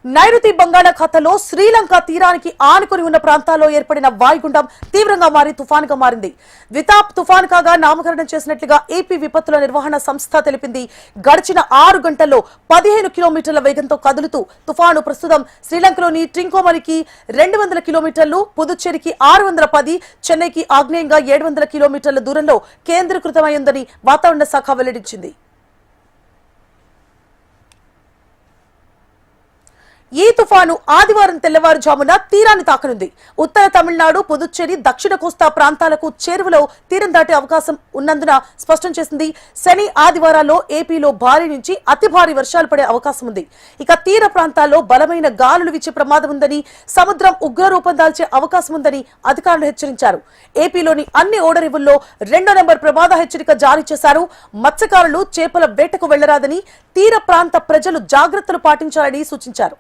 నైరుతి బంగాళాఖాతంలో శ్రీలంక తీరానికి ఆనుకుని ఉన్న ప్రాంతాల్లో ఏర్పడిన వాయుగుండం తీవ్రంగా మారి తుఫానుగా మారింది. ద్వితాప్ తుఫాను కాగా నామకరణం చేసినట్లుగా ఏపీ విపత్తుల నిర్వహణ సంస్థ తెలిపింది. గడిచిన 6 గంటల్లో 15 కిలోమీటర్ల వేగంతో కదులుతూ తుఫాను ప్రస్తుతం శ్రీలంకలోని ట్రింకోమరికి 200 కిలోమీటర్లు, పుదుచ్చేరికి 610, చెన్నైకి ఆగ్నేయంగా 700 కిలోమీటర్ల దూరంలో కేంద్రీకృతమైందని వాతావరణ శాఖ వెల్లడించింది. ఈ తుఫాను ఆదివారం తెల్లవారుజామున తీరాన్ని తాకనుంది. ఉత్తర తమిళనాడు, పుదుచ్చేరి, దక్షిణ కోస్తా ప్రాంతాలకు చేరువలో తీరం దాటే అవకాశం ఉన్నందున స్పష్టం చేసింది. శని, ఆదివారాల్లో ఏపీలో భారీ నుంచి అతి భారీ వర్షాలు పడే అవకాశం ఉంది. ఇక తీర ప్రాంతాల్లో బలమైన గాలులు వీచే ప్రమాదం ఉందని, సముద్రం ఉగ్రరూపం దాల్చే అవకాశం ఉందని అధికారులు హెచ్చరించారు. ఏపీలోని అన్ని ఓడరేవుల్లో 2వ నెంబర్ ప్రమాద హెచ్చరిక జారీ చేశారు. మత్స్యకారులు చేపల వేటకు వెళ్లరాదని, తీర ప్రాంత ప్రజలు జాగ్రత్తలు పాటించాలని సూచించారు.